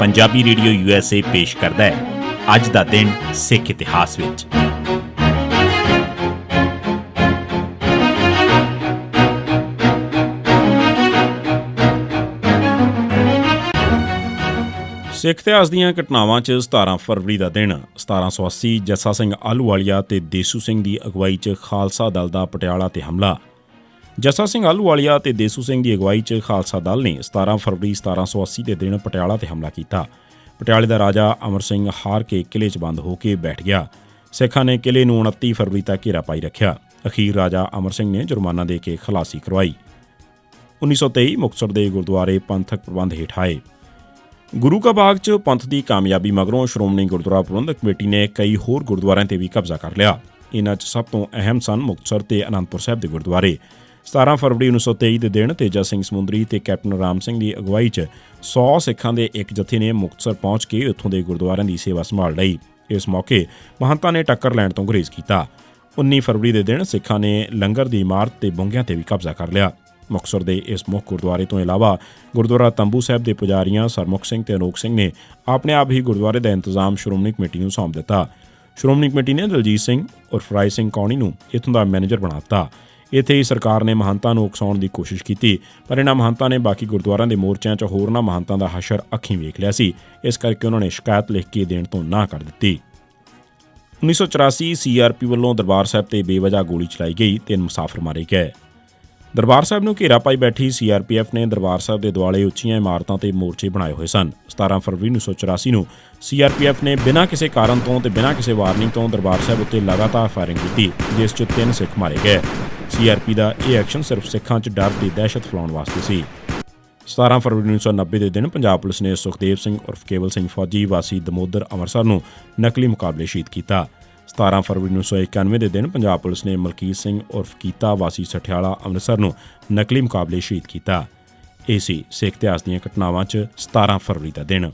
Punjabi radio USA ਪੇਸ਼ ਕਰਦਾ ਹੈ ਅੱਜ ਦਾ ਦਿਨ ਸਿੱਖ ਇਤਿਹਾਸ ਵਿੱਚ। ਸਿੱਖ ਇਤਿਹਾਸ ਦੀਆਂ ਘਟਨਾਵਾਂ 'ਚ 17 ਫਰਵਰੀ ਦਾ ਦਿਨ 1780 ਜੱਸਾ ਸਿੰਘ ਆਹਲੂਵਾਲੀਆ ਤੇ ਦੇਸੂ ਸਿੰਘ ਦੀ ਅਗਵਾਈ 'ਚ ਖਾਲਸਾ ਦਲ ਦਾ ਪਟਿਆਲਾ ਤੇ ਹਮਲਾ। ਜੱਸਾ ਸਿੰਘ ਆਹਲੂਵਾਲੀਆ ਤੇ ਦੇਸੂ ਸਿੰਘ ਦੀ ਅਗਵਾਈ 'ਚ ਖਾਲਸਾ ਦਲ ਨੇ 17 ਫਰਵਰੀ 1780 ਦੇ ਦਿਨ ਪਟਿਆਲਾ ਤੇ ਹਮਲਾ ਕੀਤਾ। ਪਟਿਆਲੇ ਦਾ ਰਾਜਾ ਅਮਰ ਸਿੰਘ ਹਾਰ ਕੇ ਕਿਲ੍ਹੇ 'ਚ ਬੰਦ ਹੋ ਕੇ ਬੈਠ ਗਿਆ। ਸਿੱਖਾਂ ਨੇ ਕਿਲ੍ਹੇ ਨੂੰ 29 ਫਰਵਰੀ ਤੱਕ ਘੇਰਾ ਪਾਈ ਰੱਖਿਆ। ਅਖੀਰ ਰਾਜਾ ਅਮਰ ਸਿੰਘ ਨੇ ਜੁਰਮਾਨਾ ਦੇ ਕੇ ਖਲਾਸੀ ਕਰਵਾਈ। 1923 ਮੁਕਤਸਰ ਦੇ ਗੁਰਦੁਆਰੇ ਪੰਥਕ ਪ੍ਰਬੰਧ ਹੇਠ ਆਏ। ਗੁਰੂ ਕਾ ਬਾਗ 'ਚ ਪੰਥ ਦੀ ਕਾਮਯਾਬੀ ਮਗਰੋਂ ਸ਼੍ਰੋਮਣੀ ਗੁਰਦੁਆਰਾ ਪ੍ਰਬੰਧਕ ਕਮੇਟੀ ਨੇ ਕਈ ਹੋਰ ਗੁਰਦੁਆਰਿਆਂ 'ਤੇ ਵੀ ਕਬਜ਼ਾ ਕਰ ਲਿਆ। ਇਨ੍ਹਾਂ 'ਚ ਸਭ ਤੋਂ ਅਹਿਮ ਸਨ ਮੁਕਤਸਰ ਤੇ ਅਨੰਦਪੁਰ ਸਾਹਿਬ ਦੇ ਗੁਰਦੁਆਰੇ। 17 ਫਰਵਰੀ 1923 ਦੇ ਦਿਨ ਤੇਜਾ ਸਿੰਘ ਸਮੁੰਦਰੀ ਤੇ ਕੈਪਟਨ ਰਾਮ ਸਿੰਘ ਦੀ ਅਗਵਾਈ 'ਚ 100 ਸਿੱਖਾਂ ਦੇ ਇੱਕ ਜਥੇ ਨੇ ਮੁਕਤਸਰ ਪਹੁੰਚ ਕੇ ਉੱਥੋਂ ਦੇ ਗੁਰਦੁਆਰਿਆਂ ਦੀ ਸੇਵਾ ਸੰਭਾਲ ਲਈ। ਇਸ ਮੌਕੇ ਮਹੰਤਾਂ ਨੇ ਟੱਕਰ ਲੈਣ ਤੋਂ ਗੁਰੇਜ਼ ਕੀਤਾ। 19 ਫਰਵਰੀ ਦੇ ਦਿਨ ਸਿੱਖਾਂ ਨੇ ਲੰਗਰ ਦੀ ਇਮਾਰਤ ਤੇ ਬੁੰਗਿਆਂ 'ਤੇ ਵੀ ਕਬਜ਼ਾ ਕਰ ਲਿਆ। ਮੁਕਤਸਰ ਦੇ ਇਸ ਮੁੱਖ ਗੁਰਦੁਆਰੇ ਤੋਂ ਇਲਾਵਾ ਗੁਰਦੁਆਰਾ ਤੰਬੂ ਸਾਹਿਬ ਦੇ ਪੁਜਾਰੀਆਂ ਸਰਮੁਖ ਸਿੰਘ ਤੇ ਅਨੋਖ ਸਿੰਘ ਨੇ ਆਪਣੇ ਆਪ ਹੀ ਗੁਰਦੁਆਰੇ ਦਾ ਇੰਤਜ਼ਾਮ ਸ਼੍ਰੋਮਣੀ ਕਮੇਟੀ ਨੂੰ ਸੌਂਪ ਦਿੱਤਾ। ਸ਼੍ਰੋਮਣੀ ਕਮੇਟੀ ਨੇ ਦਲਜੀਤ ਸਿੰਘ ਉਰਫ ਰਾਏ ਸਿੰਘ ਕੌਣੀ ਨੂੰ ਇੱਥੋਂ ਦਾ ਮੈਨੇਜਰ ਬਣਾ ਦਿੱਤਾ। ਇੱਥੇ ਹੀ ਸਰਕਾਰ ਨੇ ਮਹੰਤਾਂ ਨੂੰ ਉਕਸਾਉਣ ਦੀ ਕੋਸ਼ਿਸ਼ ਕੀਤੀ, ਪਰ ਇਹਨਾਂ ਮਹੰਤਾਂ ਨੇ ਬਾਕੀ ਗੁਰਦੁਆਰਿਆਂ ਦੇ ਮੋਰਚਿਆਂ 'ਚ ਹੋਰਨਾਂ ਮਹੰਤਾਂ ਦਾ ਹਸ਼ਰ ਅੱਖੀਂ ਵੇਖ ਲਿਆ ਸੀ। ਇਸ ਕਰਕੇ ਉਹਨਾਂ ਨੇ ਸ਼ਿਕਾਇਤ ਲਿਖ ਕੇ ਦੇਣ ਤੋਂ ਨਾਂਹ ਕਰ ਦਿੱਤੀ। 1984 CRP ਵੱਲੋਂ ਦਰਬਾਰ ਸਾਹਿਬ ਤੇ ਬੇਵਜ੍ਹਾ ਗੋਲੀ ਚਲਾਈ ਗਈ। 3 ਮੁਸਾਫਰ ਮਾਰੇ ਗਏ। ਦਰਬਾਰ ਸਾਹਿਬ ਨੂੰ ਘੇਰਾ ਪਾਈ ਬੈਠੀ CRPF ਨੇ ਦਰਬਾਰ ਸਾਹਿਬ ਦੇ ਦੁਆਲੇ ਉੱਚੀਆਂ ਇਮਾਰਤਾਂ ਤੇ ਮੋਰਚੇ ਬਣਾਏ ਹੋਏ ਸਨ। 17 ਫਰਵਰੀ 1984 ਨੂੰ CRPF ਨੇ ਬਿਨਾਂ ਕਿਸੇ ਕਾਰਨ ਤੋਂ ਤੇ ਬਿਨਾਂ ਕਿਸੇ ਵਾਰਨਿੰਗ ਤੋਂ ਦਰਬਾਰ ਸਾਹਿਬ ਉੱਤੇ ਲਗਾਤਾਰ ਫਾਇਰਿੰਗ ਕੀਤੀ, ਜਿਸ 'ਚ 3 ਸਿੱਖ ਮਾਰੇ ਗਏ। CRP ਦਾ ਇਹ ਐਕਸ਼ਨ ਸਿਰਫ ਸਿੱਖਾਂ 'ਚ ਡਰ ਤੇ ਦਹਿਸ਼ਤ ਫੈਲਾਉਣ ਵਾਸਤੇ ਸੀ। 17 ਫਰਵਰੀ 1990 ਦੇ ਦਿਨ ਪੰਜਾਬ ਪੁਲਿਸ ਨੇ ਸੁਖਦੇਵ ਸਿੰਘ ਉਰਫ ਕੇਵਲ ਸਿੰਘ ਫੌਜੀ ਵਾਸੀ ਦਮੋਦਰ ਅੰਮ੍ਰਿਤਸਰ ਨੂੰ ਨਕਲੀ ਮੁਕਾਬਲੇ ਸ਼ਹੀਦ ਕੀਤਾ। 17 ਫਰਵਰੀ 1991 ਦੇ ਦਿਨ ਪੰਜਾਬ ਪੁਲਿਸ ਨੇ ਮਲਕੀਤ ਸਿੰਘ ਉਰਫ ਕੀਤਾ ਵਾਸੀ ਸਠਿਆਲਾ ਅੰਮ੍ਰਿਤਸਰ ਨੂੰ ਨਕਲੀ ਮੁਕਾਬਲੇ ਸ਼ਹੀਦ ਕੀਤਾ। ਇਹ ਸੀ ਸਿੱਖ ਇਤਿਹਾਸ ਦੀਆਂ ਘਟਨਾਵਾਂ 'ਚ 17 ਫਰਵਰੀ ਦਾ ਦਿਨ।